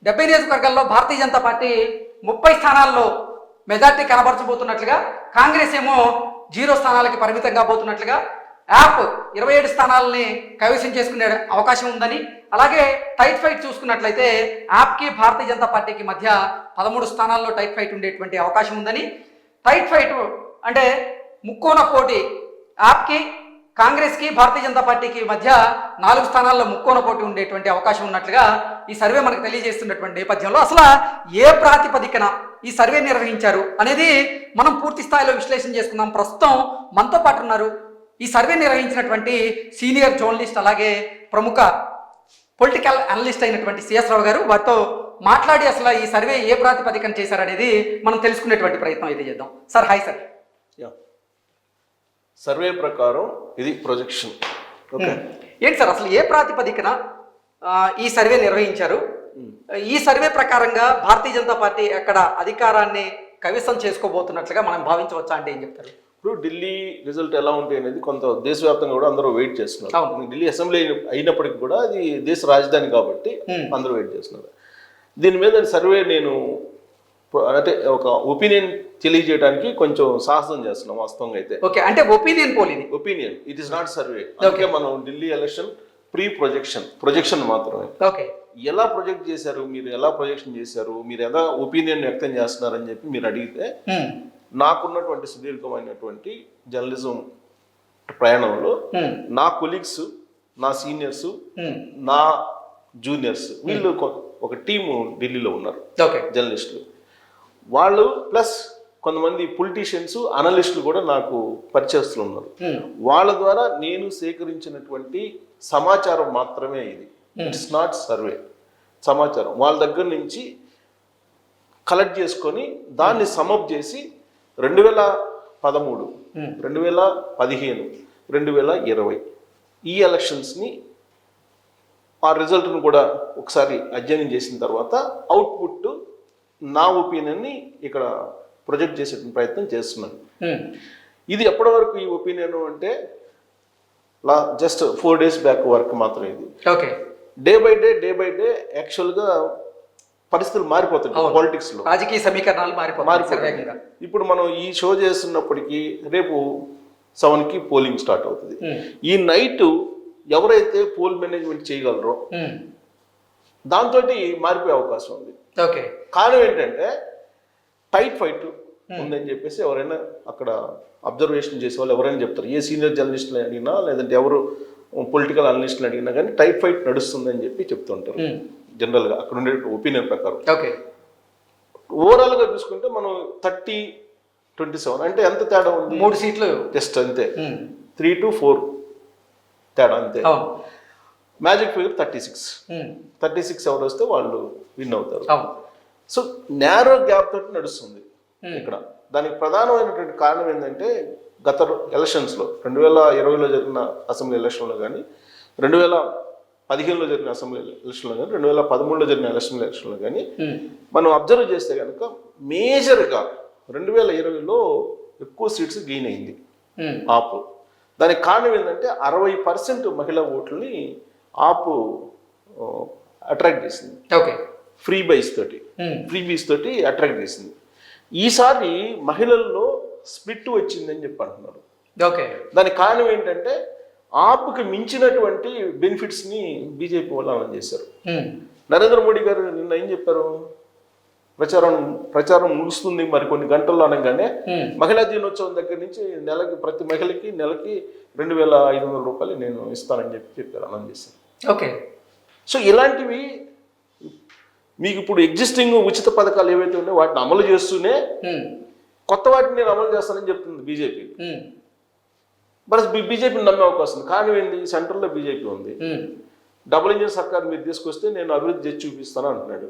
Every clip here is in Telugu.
70 నియోజకవర్గాల్లో భారతీయ జనతా పార్టీ 30 స్థానాల్లో మెజార్టీ కనబరచబోతున్నట్లుగా, కాంగ్రెస్ ఏమో 0 స్థానాలకి పరిమితంగా పోతున్నట్లుగా, యాప్ 27 స్థానాలని కైవసం చేసుకునే అవకాశం ఉందని, అలాగే టైట్ ఫైట్ చూసుకున్నట్లయితే యాప్కి భారతీయ జనతా పార్టీకి మధ్య 13 స్థానాల్లో టైట్ ఫైట్ ఉండేటువంటి అవకాశం ఉందని, టైట్ ఫైట్ అంటే ముక్కోన పోటీ యాప్కి కాంగ్రెస్కి భారతీయ జనతా పార్టీకి మధ్య 4 స్థానాల్లో ముక్కోన పోటీ ఉండేటువంటి అవకాశం ఉన్నట్లుగా ఈ సర్వే మనకు తెలియజేస్తున్నటువంటి నేపథ్యంలో అసలు ఏ ప్రాతిపదికన ఈ సర్వే నిర్వహించారు అనేది మనం పూర్తి స్థాయిలో విశ్లేషణ చేసుకుందాం. ప్రస్తుతం మనతో పాటు ఉన్నారు ఈ సర్వే నిర్వహించినటువంటి సీనియర్ జర్నలిస్ట్, అలాగే ప్రముఖ పొలిటికల్ అనలిస్ట్ అయినటువంటి సిఎస్ రావు గారు. వారితో మాట్లాడి అసలు ఈ సర్వే ఏ ప్రాతిపదికన చేశారనేది మనం తెలుసుకునేటువంటి ప్రయత్నం అయితే చేద్దాం. Sir, hi sir. సర్వే ప్రకారం ఇది ప్రొజెక్షన్. ఓకే, ఏంటి సార్ అసలు ఏ ప్రాతిపదికన ఈ సర్వే నిర్వహించారు? ఈ సర్వే ప్రకారంగా భారతీయ జనతా పార్టీ అక్కడ అధికారాన్ని కైవసం చేసుకోబోతున్నట్లుగా మనం భావించవచ్చా అంటే ఏం చెప్తారు? ఇప్పుడు ఢిల్లీ రిజల్ట్ ఎలా ఉంటాయి అనేది కొంత దేశవ్యాప్తంగా కూడా అందరూ వెయిట్ చేస్తున్నారు. ఢిల్లీ అసెంబ్లీ అయినప్పటికీ కూడా అది దేశ రాజధాని కాబట్టి అందరూ వెయిట్ చేస్తున్నారు. దీని మీద సర్వే నేను అంటే ఒక ఒపీనియన్ తెలియజేయడానికి కొంచెం సాహసం చేస్తున్నాం వాస్తవంగా అయితే. ఓకే, అంటే ఒపీనియన్ పోల్ ఇది. Opinion, it is not survey. Okay, మనం ఢిల్లీ ఎలక్షన్ ప్రొజెక్షన్ మాత్రమే. ఓకే, ఎలా ప్రొజెక్ట్ చేశారు, మీరు ఎలా ప్రొజెక్షన్ చేశారు, మీరు ఎలా ఒపీనియన్ వ్యక్తం చేస్తున్నారని చెప్పి మీరు అడిగితే, నాకున్నటువంటి సుదీర్ఘమైనటువంటి జర్నలిజం ప్రయాణంలో నా కొలీగ్స్, నా సీనియర్స్, నా జూనియర్స్, వీళ్ళు ఒక టీము ఢిల్లీలో ఉన్నారు జర్నలిస్టులు. వాళ్ళు ప్లస్ కొంతమంది పొలిటీషియన్స్, అనలిస్టులు కూడా నాకు పరిచయస్తులు ఉన్నారు. వాళ్ళ ద్వారా నేను సేకరించినటువంటి సమాచారం మాత్రమే ఇది. It's not survey. సమాచారం వాళ్ళ దగ్గర నుంచి కలెక్ట్ చేసుకొని దాన్ని సమప్ చేసి 2013, 2015, 2020 ఈ ఎలక్షన్స్ని ఆ రిజల్ట్ను కూడా ఒకసారి అధ్యయనం చేసిన తర్వాత అవుట్పుట్ నా ఒపీనియన్ని ఇక్కడ ప్రొజెక్ట్ చేసే ప్రయత్నం చేస్తున్నాను. ఇది ఎప్పటి వరకు ఈ ఒపీనియన్ అంటే జస్ట్ 4 days బ్యాక్ వర్క్ మాత్రం ఇది. ఓకే, డే బై డే యాక్చువల్గా పరిస్థితులు మారిపోతాయి పాలిటిక్స్ లో, రాజకీయ సమీకరణాలు మారిపోతాయి. ఇప్పుడు మనం ఈ షో చేస్తున్నప్పటికీ రేపు 7కి పోలింగ్ స్టార్ట్ అవుతుంది. ఈ నైట్ ఎవరైతే పోల్ మేనేజ్మెంట్ చేయగలరో దాంతో మారిపోయే అవకాశం ఉంది. ఓకే, కారణం ఏంటంటే టైట్ ఫైట్ ఉందని చెప్పేసి ఎవరైనా అక్కడ అబ్జర్వేషన్ చేసే వాళ్ళు ఎవరైనా చెప్తారు. ఏ సీనియర్ జర్నలిస్టులు అడిగినా, లేదంటే ఎవరు పొలిటికల్ అనలిస్టులు అడిగినా కానీ టైట్ ఫైట్ నడుస్తుందని చెప్పి చెప్తుంటారు జనరల్గా అక్కడ ఉండే ఒపీనియన్ ప్రకారం. ఓకే, ఓవరాల్గా చూసుకుంటే మనం 30-27 అంటే ఎంత తేడా ఉంది? 3 సీట్లు జస్ట్ అంతే, 3 to 4 తేడా అంతే. మ్యాజిక్ ఫిగర్ 36 ఎవరు వస్తే వాళ్ళు విన్ అవుతారు. సో నేరో గ్యాప్ తోటి నడుస్తుంది ఇక్కడ. దానికి ప్రధానమైనటువంటి కారణం ఏంటంటే గత ఎలక్షన్స్లో 2020లో జరిగిన అసెంబ్లీ ఎలక్షన్లో కానీ, 2015లో జరిగిన అసెంబ్లీ ఎలక్షన్లో కానీ, 2013లో జరిగిన అసెంబ్లీ ఎలక్షన్లో కానీ మనం అబ్జర్వ్ చేస్తే కనుక మేజర్గా 2020లో ఎక్కువ సీట్స్ గెయిన్ అయింది ఆప్. దానికి కారణం ఏంటంటే 60% మహిళా ఓట్లని ఆప్ అట్రాక్ట్ చేసింది. ఓకే, ఫ్రీ బీస్ తోటి అట్రాక్ట్ చేసింది. ఈసారి మహిళల్లో స్ప్లిట్ వచ్చిందని చెప్పి అంటున్నారు. ఓకే, దానికి కారణం ఏంటంటే ఆప్కి మించినటువంటి బెనిఫిట్స్ని బీజేపీ వాళ్ళు అనౌన్స్ చేశారు. నరేంద్ర మోడీ గారు నిన్న ఏం చెప్పారు? ప్రచారం ముగుస్తుంది మరి కొన్ని గంటల్లో అనగానే మహిళా దినోత్సవం దగ్గర నుంచి ప్రతి మహిళకి నెలకి 2,500 రూపాయలు నేను ఇస్తానని చెప్పారు, అనౌన్స్ చేశారు. ఓకే, సో ఇలాంటివి మీకు ఇప్పుడు ఎగ్జిస్టింగ్ ఉచిత పథకాలు ఏవైతే ఉన్నాయో వాటిని అమలు చేస్తూనే కొత్త వాటిని నేను అమలు చేస్తానని చెప్తుంది బీజేపీ. మరి బీజేపీని నమ్మే అవకాశం ఉంది. కారణం ఏంది? సెంట్రల్లో బీజేపీ ఉంది. డబుల్ ఇంజిన్ సర్కార్ మీరు తీసుకొస్తే నేను అభివృద్ధి చేసి చూపిస్తాను అంటున్నాడు.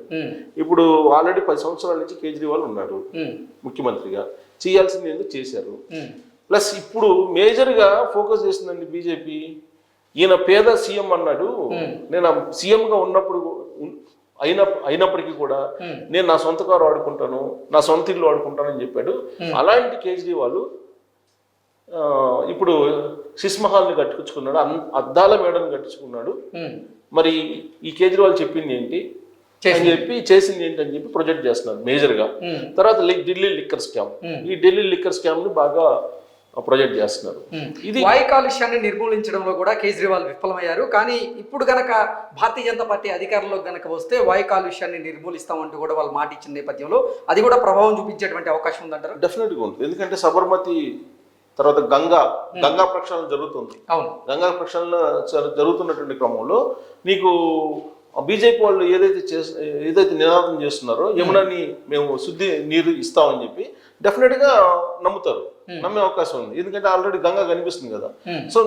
ఇప్పుడు ఆల్రెడీ 10 సంవత్సరాల నుంచి కేజ్రీవాల్ ఉన్నాడు ముఖ్యమంత్రిగా. చేయాల్సింది ఎందుకు చేశారు. ప్లస్ ఇప్పుడు మేజర్గా ఫోకస్ చేసిందండి బీజేపీ. ఈయన పేద సీఎం అన్నాడు. నేను సీఎంగా ఉన్నప్పుడు అయినప్పటికీ కూడా నేను నా సొంత కారు వాడుకుంటాను, నా సొంత ఇల్లు వాడుకుంటానని చెప్పాడు. అలాంటి కేజ్రీవాల్ ఇప్పుడు సిస్మహాల్ని కట్టుకున్నాడు, అద్దాల మేడని కట్టించుకున్నాడు. మరి ఈ కేజ్రీవాల్ చెప్పింది ఏంటి? అని చెప్పి చేసింది ఏంటని చెప్పి ప్రొజెక్ట్ చేస్తున్నారు మేజర్ గా. తర్వాత ఢిల్లీ లిక్కర్ స్కామ్, ఈ ఢిల్లీ లిక్కర్ స్కామ్ ని బాగా ప్రొజెక్ట్ చేస్తున్నారు. ఇది వాయు కాలుష్యాన్ని నిర్మూలించడంలో కూడా కేజ్రీవాల్ విఫలమయ్యారు. కానీ ఇప్పుడు గనక భారతీయ జనతా పార్టీ అధికారంలో గనక వస్తే వాయు కాలుష్యాన్ని నిర్మూలిస్తామంటూ కూడా వాళ్ళు మాట ఇచ్చిన నేపథ్యంలో అది కూడా ప్రభావం చూపించేటువంటి అవకాశం ఉందంటారు. డెఫినెట్ గా ఉంటుంది. ఎందుకంటే సబర్మతి తర్వాత గంగా ప్రక్షాళన జరుగుతుంది. అవును, గంగా ప్రక్షాళన జరుగుతున్నటువంటి క్రమంలో నీకు బీజేపీ వాళ్ళు ఏదైతే నినాదం చేస్తున్నారో యమునాని మేము శుద్ధి నీరు ఇస్తామని చెప్పి డెఫినెట్ గా నమ్ముతారు, నమ్మే అవకాశం ఉంది. ఎందుకంటే ఆల్రెడీ గంగా కనిపిస్తుంది కదా. సో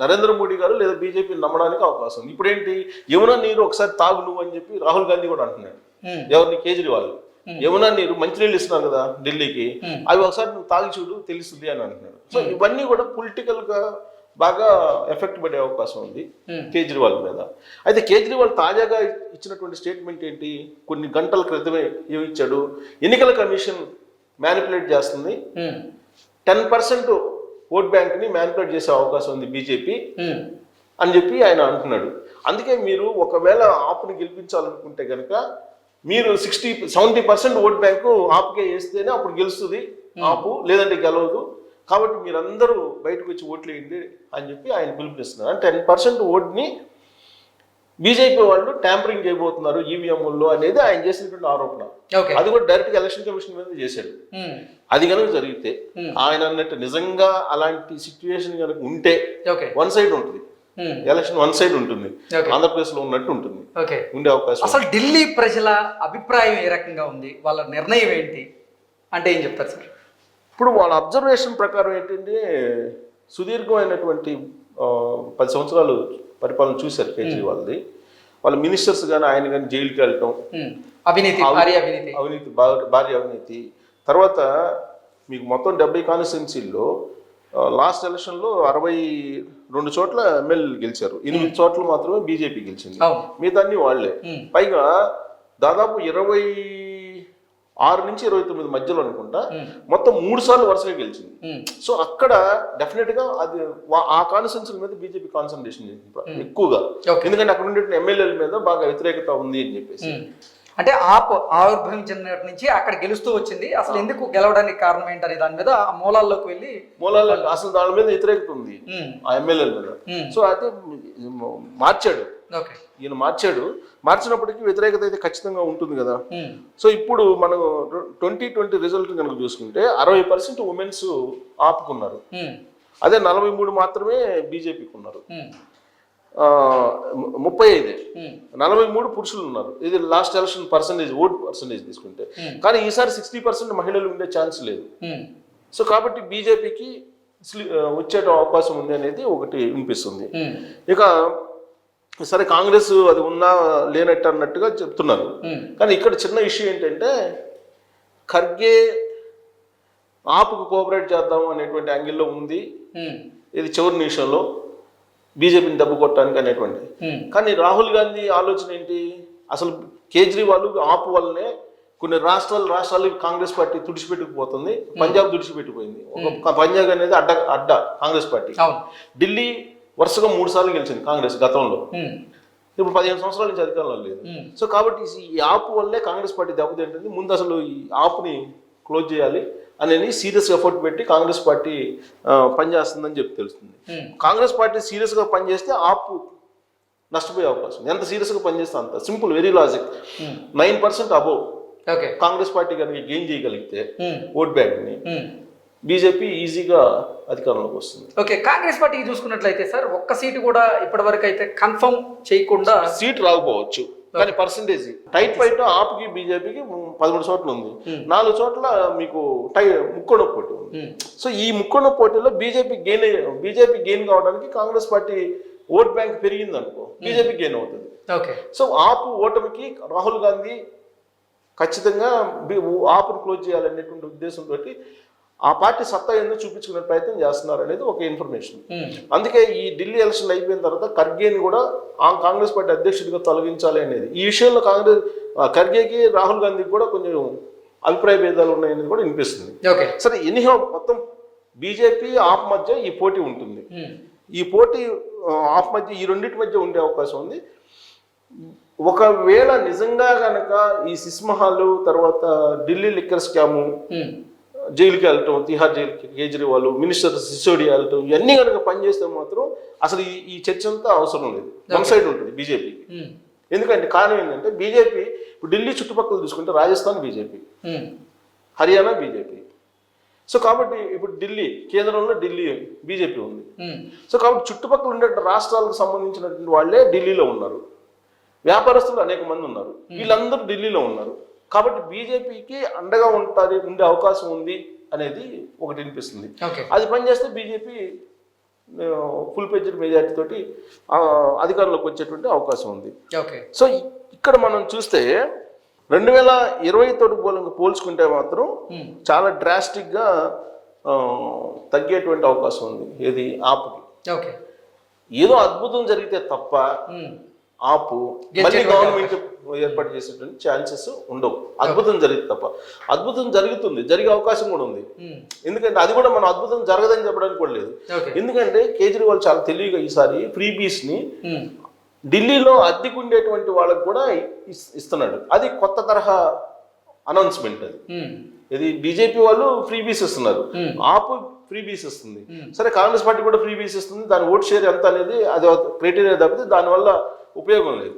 నరేంద్ర మోడీ గారు లేదా బీజేపీ నమ్మడానికి అవకాశం ఉంది. ఇప్పుడు ఏంటి, యమునా నీరు ఒకసారి తాగు నువ్వు అని చెప్పి రాహుల్ గాంధీ కూడా అంటున్నాడు. ఎవరిని, కేజ్రీవాల్. యమునా నీరు మంచినీళ్ళు ఇస్తున్నారు కదా ఢిల్లీకి, అవి ఒకసారి నువ్వు తాగి చూడు తెలుస్తుంది అని అంటున్నాడు. సో ఇవన్నీ కూడా పొలిటికల్ గా బాగా ఎఫెక్ట్ పడే అవకాశం ఉంది కేజ్రీవాల్ మీద. అయితే కేజ్రీవాల్ తాజాగా ఇచ్చినటువంటి స్టేట్మెంట్ ఏంటి, కొన్ని గంటల క్రితమే ఇచ్చాడు, ఎన్నికల కమిషన్ మ్యానిపులేట్ చేస్తుంది, 10% ఓట్ బ్యాంక్ ని మ్యానిపులేట్ చేసే అవకాశం ఉంది బీజేపీ అని చెప్పి ఆయన అంటున్నాడు. అందుకే మీరు ఒకవేళ ఆప్ని గెలిపించాలనుకుంటే కనుక మీరు 70% ఓట్ బ్యాంకు ఆప్కే వేస్తేనే అప్పుడు గెలుస్తుంది ఆపు, లేదంటే గెలవదు. కాబట్టి మీరందరూ బయటకు వచ్చి ఓట్లు వేయండి అని చెప్పి ఆయన పిలుపునిస్తున్నారు. 10% ఓట్ని బీజేపీ వాళ్ళు ట్యాంపరింగ్ చేయబోతున్నారు ఈవీఎంల్లో అనేది ఆయన చేసినటువంటి ఆరోపణ. అది కూడా డైరెక్ట్ ఎలక్షన్ కమిషన్ మీద చేశాడు. అది కనుక జరిగితే ఆయన అన్నట్టు నిజంగా అలాంటి సిచ్యువేషన్ కనుక ఉంటే వన్ సైడ్ ఉంటుంది, ఎలక్షన్ వన్ సైడ్ ఉంటుంది, ఆంధ్రప్రదేశ్ లో ఉన్నట్టు ఉంటుంది, ఉండే అవకాశం. అసలు ఢిల్లీ ప్రజల అభిప్రాయం ఏ రకంగా ఉంది, వాళ్ళ నిర్ణయం ఏంటి అంటే ఏం చెప్తారు సార్? ఇప్పుడు వాళ్ళ అబ్జర్వేషన్ ప్రకారం ఏంటంటే సుదీర్ఘమైనటువంటి 10 సంవత్సరాలు పరిపాలన చూశారు కేజ్రీవాల్ది. వాళ్ళ మినిస్టర్స్ కానీ ఆయన కానీ జైలుకి వెళ్ళటం, అవినీతి, భారీ అవినీతి. తర్వాత మీకు మొత్తం 70 కాన్స్టిట్యున్సీల్లో లాస్ట్ ఎలక్షన్లో 62 చోట్ల ఎమ్మెల్యేలు గెలిచారు, 8 చోట్ల మాత్రమే బీజేపీ గెలిచింది, మిగతా అన్ని వాళ్లే. పైగా దాదాపు 26 నుంచి 29 మధ్యలో అనుకుంటా మొత్తం 3 సార్లు వరుసగా గెలిచింది. సో అక్కడ డెఫినెట్ గా అది ఆ కాన్స్టిట్యున్సీ మీద బీజేపీ కాన్సన్ట్రేషన్ ఎక్కువగా, ఎందుకంటే అక్కడ ఉండే ఎమ్మెల్యేల మీద బాగా వ్యతిరేకత ఉంది అని చెప్పేసి. అంటే ఆవిర్భవించిన నుంచి అక్కడ గెలుస్తూ వచ్చింది, అసలు ఎందుకు గెలవడానికి కారణం ఏంటనే దాని మీద మూలాల్లోకి వెళ్ళి అసలు దాని మీద వ్యతిరేకత ఉంది ఆ ఎమ్మెల్యేల మీద. సో అయితే మార్చాడు, ఈయన మార్చినప్పటికీ వ్యతిరేకత అయితే ఖచ్చితంగా ఉంటుంది కదా. సో ఇప్పుడు మనం 2020 రిజల్ట్ కనుక చూసుకుంటే 60% ఉమెన్స్ ఆపుకున్నారు, అదే 43 మాత్రమే బీజేపీకి ఉన్నారు. 35 43 పురుషులు ఉన్నారు. ఇది లాస్ట్ ఎలక్షన్ ఓట్ పర్సంటేజ్ తీసుకుంటే. కానీ ఈసారి 60% మహిళలు ఉండే ఛాన్స్ లేదు. సో కాబట్టి బీజేపీకి వచ్చే అవకాశం ఉంది అనేది ఒకటి వినిపిస్తుంది. ఇక సరే కాంగ్రెస్ అది ఉన్నా లేనట్టు అన్నట్టుగా చెప్తున్నారు. కానీ ఇక్కడ చిన్న ఇష్యూ ఏంటంటే ఖర్గే ఆపుకు కోఆపరేట్ చేద్దాం అనేటువంటి యాంగిల్లో ఉంది, ఇది చివరి నిమిషంలో బీజేపీని దెబ్బ కొట్టడానికి అనేటువంటి. కానీ రాహుల్ గాంధీ ఆలోచన ఏంటి, అసలు కేజ్రీవాల్ ఆపు వల్లనే కొన్ని రాష్ట్రాలు కాంగ్రెస్ పార్టీ తుడిచిపెట్టుకుపోతుంది. పంజాబ్ తుడిచిపెట్టిపోయింది, ఒక పంజాబ్ అనేది అడ్డ కాంగ్రెస్ పార్టీ. ఢిల్లీ వరుసగా 3 సార్లు గెలిచింది కాంగ్రెస్ గతంలో, ఇప్పుడు 15 సంవత్సరాల నుంచి అధికారంలో లేదు. సో కాబట్టి ఈ ఆపు వల్లే కాంగ్రెస్ పార్టీ దెబ్బతింటుంది. ముందు అసలు ఈ ఆపుని క్లోజ్ చేయాలి అనేది సీరియస్ ఎఫర్ట్ పెట్టి కాంగ్రెస్ పార్టీ పనిచేస్తుందని చెప్పి తెలుస్తుంది. కాంగ్రెస్ పార్టీ సీరియస్గా పనిచేస్తే ఆపు నష్టపోయే అవకాశం, ఎంత సీరియస్గా పనిచేస్తే అంత simple, very logic. 9% above Congress party కనుక గెయిన్ చేయగలిగితే ఓట్ బ్యాంక్ని, బీజేపీ ఈజీగా అధికారంలోకి వస్తుంది. ఓకే, కాంగ్రెస్ పార్టీకి చూసుకున్నట్లయితే సార్ ఒక్క సీటు కూడా ఇప్పటి వరకు అయితే కన్ఫర్మ్ చేయకుండా, సీట్ రాకపోవచ్చు కానీ పర్సంటేజ్ టైట్ ఫైట్ ఆప్కి బీజేపీకి 13 చోట్ల ఉంది, 4 చోట్ల మీకు ముక్కోణ పోటీ ఉంది. సో ఈ ముక్కోణ పోటీలో బీజేపీ గెయిన్ కావడానికి కాంగ్రెస్ పార్టీ ఓట్ బ్యాంక్ పెరిగింది అనుకో, బీజేపీ గెయిన్ అవుతుంది. సో ఆపు ఓటమికి రాహుల్ గాంధీ ఖచ్చితంగా ఆపును క్లోజ్ చేయాలనేటువంటి ఉద్దేశంతో ఆ పార్టీ సత్తా ఎందుకు చూపించుకునే ప్రయత్నం చేస్తున్నారు అనేది ఒక ఇన్ఫర్మేషన్. అందుకే ఈ ఢిల్లీ ఎలక్షన్ అయిపోయిన తర్వాత ఖర్గేని కూడా కాంగ్రెస్ పార్టీ అధ్యక్షుడిగా తొలగించాలి అనేది, ఈ విషయంలో ఖర్గేకి రాహుల్ గాంధీకి కూడా కొంచెం అభిప్రాయ భేదాలు ఉన్నాయనేది కూడా వినిపిస్తుంది. సరే ఎనీహౌ మొత్తం బీజేపీ ఆప్ మధ్య ఈ పోటీ ఉంటుంది. ఈ పోటీ ఆప్ మధ్య ఈ రెండింటి మధ్య ఉండే అవకాశం ఉంది. ఒకవేళ నిజంగా కనుక ఈ సిస్మహాల్ తర్వాత ఢిల్లీ లిక్కర్ స్కాము, జైలుకి వెళ్ళటం, తిహార్ జైలుకి కేజ్రీవాల్, మినిస్టర్ సిసోడియా వెళ్ళటం, ఇవన్నీ కనుక పనిచేస్తే మాత్రం అసలు ఈ చర్చ అంతా అవసరం లేదు, వన్ సైడ్ ఉంటుంది బీజేపీకి. ఎందుకంటే కారణం ఏంటంటే బీజేపీ ఇప్పుడు ఢిల్లీ చుట్టుపక్కల చూసుకుంటే Rajasthan BJP, Haryana BJP. So కాబట్టి ఇప్పుడు ఢిల్లీ కేంద్రంలో ఢిల్లీ బీజేపీ ఉంది. సో కాబట్టి చుట్టుపక్కల ఉండే రాష్ట్రాలకు సంబంధించినటువంటి వాళ్ళే ఢిల్లీలో ఉన్నారు, వ్యాపారస్తులు అనేక మంది ఉన్నారు, వీళ్ళందరూ ఢిల్లీలో ఉన్నారు. కాబట్టి బీజేపీకి అండగా ఉండే అవకాశం ఉంది అనేది ఒకటి వినిపిస్తుంది. అది పనిచేస్తే బీజేపీ ఫుల్ పేజ్డ్ మెజారిటీ తోటి అధికారంలోకి వచ్చేటువంటి అవకాశం ఉంది. సో ఇక్కడ మనం చూస్తే 2020 పోల్చుకుంటే మాత్రం చాలా డ్రాస్టిక్ గా తగ్గేటువంటి అవకాశం ఉంది. ఏది ఆపుకి ఏదో అద్భుతం జరిగితే తప్ప ఆపు మళ్ళీ గవర్నమెంట్ ఏర్పాటు చేసేటువంటి ఛాన్సెస్ ఉండవు. అద్భుతం జరిగితే తప్ప. అద్భుతం జరుగుతుంది, జరిగే అవకాశం కూడా ఉంది. ఎందుకంటే అది కూడా మనం అద్భుతం జరగదని చెప్పడానికి కూడా లేదు. ఎందుకంటే కేజ్రీవాల్ చాలా తెలివిగా ఈసారి ఫ్రీబీస్ ని ఢిల్లీలో అద్దెకుండేటువంటి వాళ్ళకు కూడా ఇస్తున్నాడు. అది కొత్త తరహా అనౌన్స్మెంట్. అది ఇది బీజేపీ వాళ్ళు ఫ్రీబీస్ ఇస్తున్నారు, ఆపు ఫ్రీబీస్ ఇస్తుంది. సరే కాంగ్రెస్ పార్టీ కూడా ఫ్రీబీస్ ఇస్తుంది, దాని ఓట్ షేర్ ఎంత అనేది అది క్రైటీరియా తప్పితే దానివల్ల ఉపయోగం లేదు.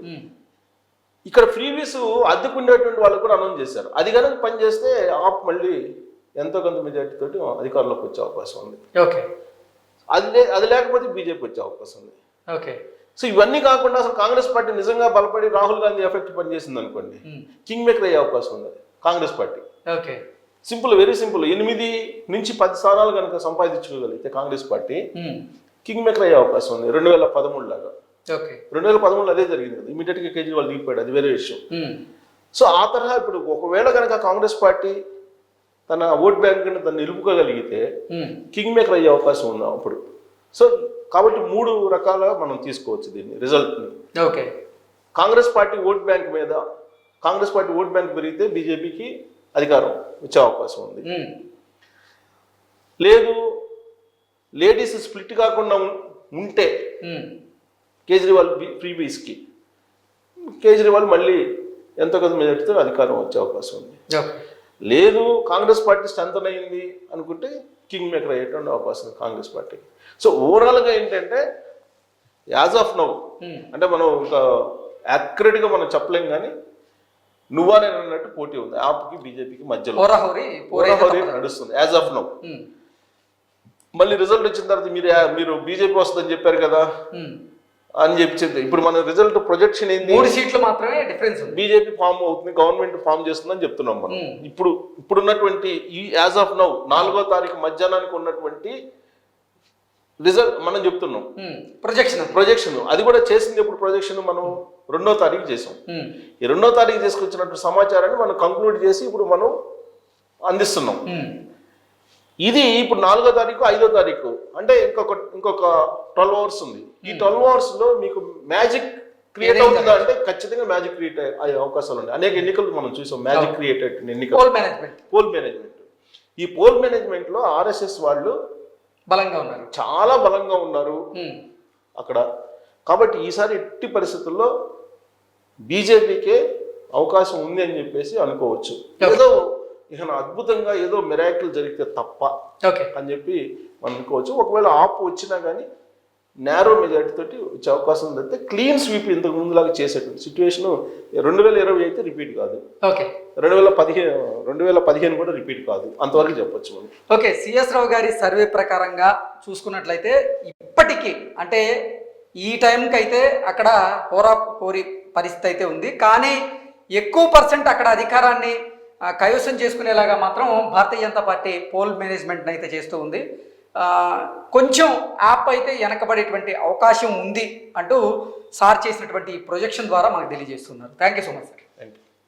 ఇక్కడ ఫ్రీబీస్ అద్దెకుండేటువంటి వాళ్ళకు కూడా అనౌన్స్ చేశారు. అది కనుక పనిచేస్తే ఆప్ మళ్ళీ ఎంతో కొంత మెజార్టీ తోటి అధికారంలోకి వచ్చే అవకాశం ఉంది. అది లేకపోతే బీజేపీ వచ్చే అవకాశం ఉంది. సో ఇవన్నీ కాకుండా అసలు కాంగ్రెస్ పార్టీ నిజంగా బలపడి రాహుల్ గాంధీ ఎఫెక్ట్ పనిచేసింది అనుకోండి, కింగ్ మేకర్ అయ్యే అవకాశం ఉంది Congress party. Simple, very simple. 8 నుంచి 10 స్థానాలు కనుక సంపాదించుకోగలిగితే కాంగ్రెస్ పార్టీ కింగ్ మేకర్ అయ్యే అవకాశం ఉంది. 2013 లాగా. 2013లో అదే జరిగింది కదా, ఇమీడియట్ గా కేజ్రీవాల్ దిగిపోయాడు, అది వేరే విషయం. సో ఆ తరహా ఇప్పుడు ఒకవేళ కనుక కాంగ్రెస్ పార్టీ తన ఓట్ బ్యాంక్ తను నిలుపుకోగలిగితే కింగ్ మేకర్ అయ్యే అవకాశం ఉంది అప్పుడు. సో కాబట్టి 3 రకాలుగా మనం తీసుకోవచ్చు దీన్ని రిజల్ట్ని. కాంగ్రెస్ పార్టీ ఓట్ బ్యాంక్ మీద, కాంగ్రెస్ పార్టీ ఓట్ బ్యాంక్ పెరిగితే బీజేపీకి అధికారం వచ్చే అవకాశం ఉంది. లేదు లేడీస్ స్ప్లిట్ కాకుండా ఉంటే కేజ్రీవాల్ ఫ్రీబీస్కి కేజ్రీవాల్ మళ్ళీ ఎంతో కొంత మెజార్టీతో అధికారం వచ్చే అవకాశం ఉంది. లేదు కాంగ్రెస్ పార్టీ స్ట్రెంథన్ అయింది అనుకుంటే కింగ్ మేకర్ అయ్యేటువంటి అవకాశం ఉంది కాంగ్రెస్ పార్టీకి. సో ఓవరాల్గా ఏంటంటే యాజ్ ఆఫ్ నౌ అంటే మనం ఒక యాక్యురేట్గా మనం చెప్పలేం, కానీ నువ్వా నేను అన్నట్టు పోటీ ఉంది ఆప్కి బీజేపీకి మధ్యలో నడుస్తుంది యాజ్ ఆఫ్ నౌ. మళ్ళీ రిజల్ట్ వచ్చిన తర్వాత మీరు బీజేపీ వస్తుందని చెప్పారు కదా అని చెప్పి ఇప్పుడు మన రిజల్ట్ ప్రొజెక్షన్ ఏంది, 3 సీట్లు మాత్రమే డిఫరెన్స్. బీజేపీ ఫామ్ అవుతుంది, గవర్నమెంట్ ఫామ్ చేస్తుందని చెప్తున్నాం మనం. ఇప్పుడున్నటువంటి ఈ యాజ్ ఆఫ్ నౌ 4వ తారీఖు మధ్యాహ్నానికి ఉన్నటువంటి రిజల్ట్ మనం చెప్తున్నాం. ప్రొజెక్షన్ అది కూడా చేసింది ఎప్పుడు ప్రొజెక్షన్ మనం 2వ తారీఖు చేసాం. ఈ 2వ తారీఖు తీసుకొచ్చినటువంటి సమాచారాన్ని మనం కంక్లూడ్ చేసి ఇప్పుడు మనం అందిస్తున్నాం. ఇది ఇప్పుడు 4వ తారీఖు 5వ తారీఖు అంటే ఇంకొక 12 అవర్స్ ఉంది. ఈ 12 అవర్స్ లో మీకు మ్యాజిక్ క్రియేట్ అవుతుందా అంటే ఖచ్చితంగా మ్యాజిక్ క్రియేట్ అయ్యే అవకాశాలు ఉన్నాయి. అనేక ఎన్నికలు మనం చూసాం మ్యాజిక్ క్రియేట్ అయిన ఎన్నికలు. పోల్ మేనేజ్మెంట్ ఈ పోల్ మేనేజ్మెంట్ లో ఆర్ఎస్ఎస్ వాళ్ళు బలంగా ఉన్నారు, చాలా బలంగా ఉన్నారు అక్కడ. కాబట్టి ఈసారి ఎట్టి పరిస్థితుల్లో బీజేపీకే అవకాశం ఉంది అని చెప్పేసి అనుకోవచ్చు. ఏదో ఇక అద్భుతంగా ఏదో మిరాకిల్ జరిగితే తప్ప అని చెప్పి మనం అనుకోవచ్చు. ఒకవేళ ఆపు వచ్చినా కానీ నేరో మెజారిటీ తోటి వచ్చే అవకాశం ఉందంటే క్లీన్ స్వీప్ ఇంతకు ముందులాగా చేసేటువంటి సిచ్యువేషన్ 2020 అయితే రిపీట్ కాదు, 2015 కూడా రిపీట్ కాదు, అంతవరకు చెప్పొచ్చు మనం. ఓకే, సిఎస్ రావు గారి సర్వే ప్రకారంగా చూసుకున్నట్లయితే ఇప్పటికీ అంటే ఈ టైంకి అయితే అక్కడ హోరాహోరీ పరిస్థితి అయితే ఉంది, కానీ ఎక్కువ పర్సెంట్ అక్కడ అధికారాన్ని కైవసం చేసుకునేలాగా మాత్రం Bharatiya Janata party poll management అయితే చేస్తూ ఉంది. కొంచెం యాప్ అయితే వెనకబడేటువంటి అవకాశం ఉంది అంటూ సార్ చేసినటువంటి ప్రొజెక్షన్ ద్వారా మనకు తెలియజేస్తున్నారు. Thank you so much sir. Thank you.